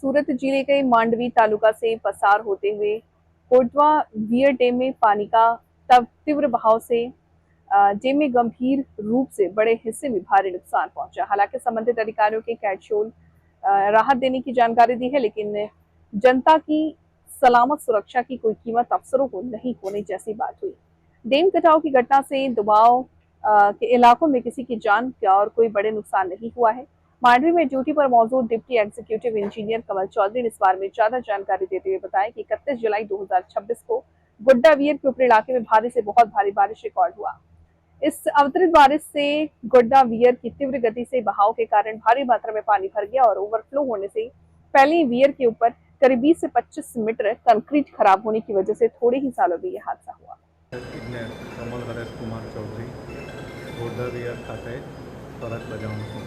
सूरत जिले के मांडवी तालुका से पसार होते हुए कोटवा वियर डैम में पानी का तब तीव्र बहाव से डैम में गंभीर रूप से बड़े हिस्से में भारी नुकसान पहुंचा। हालांकि संबंधित अधिकारियों के कैटशोल राहत देने की जानकारी दी है, लेकिन जनता की सलामत सुरक्षा की कोई कीमत अफसरों को नहीं होने जैसी बात हुई। डैम कटाव की घटना से दबाव के इलाकों में किसी की जान का और कोई बड़े नुकसान नहीं हुआ है। मांडवी में ड्यूटी पर मौजूद डिप्टी एग्जीक्यूटिव इंजीनियर कमल चौधरी ने इस बारे में ज्यादा जानकारी देते हुए बताया कि 31 जुलाई 2026 को गुड्डा वियर के ऊपरी इलाके में भारी से बहुत भारी बारिश रिकॉर्ड हुआ। इस अवतरित बारिश से गुड्डा वियर की तीव्र गति से बहाव के कारण भारी मात्रा में पानी भर गया और ओवरफ्लो होने से पहले वियर के ऊपर करीब 20 से 25 मीटर कंक्रीट खराब होने की वजह से थोड़े ही सालों में यह हादसा हुआ। कमल हरेश कुमार चौधरी गुड्डा वियर खाते फरज बजाવું છું।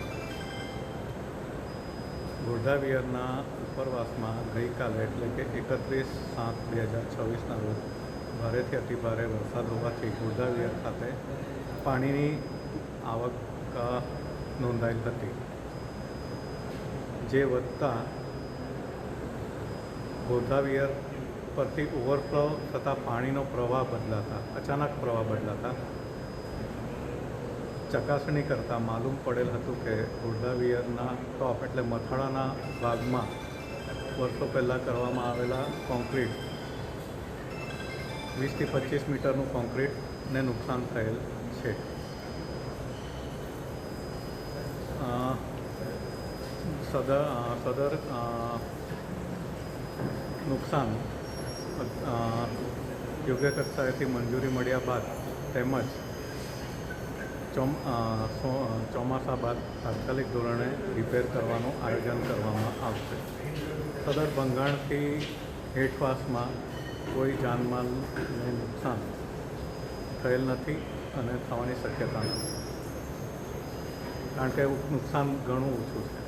गुड्डा वियरना उपरवासમાં ગઈકાલે એટલે કે 31/7/2026 રોજ ભારેથી અતિભારે વરસાદ હોવાથી ગુड्डा वियर ખાતે પાણીની આવક નોંધાયેલ હતી, જે વધતા गुड्डा वियर परથી ઓવરફ્લો થતાં પાણીનો પ્રવાહ બદલાતા અચાનક પ્રવાહ બદલાતા ચકાસણી કરતાં માલુમ પડેલ હતું કે ગુड्डा વિયરના ટોપ એટલે મથાળાના ભાગમાં વર્ષો પહેલાં કરવામાં આવેલા કોન્ક્રીટ 20થી 25 મીટરનું કોન્ક્રીટને નુકસાન થયેલ છે। સદર નુકસાન યોગ્ય કક્ષાએથી મંજૂરી મળ્યા બાદ તેમજ ચોમાસા બાદ તાત્કાલિક ધોરણે રિપેર કરવાનું આયોજન કરવામાં આવશે। સદર ભંગાણથી હેઠવાસમાં કોઈ જાનમાલને નુકસાન થયેલ નથી અને થવાની શક્યતા નથી, કારણ કે નુકસાન ઘણું ઓછું છે।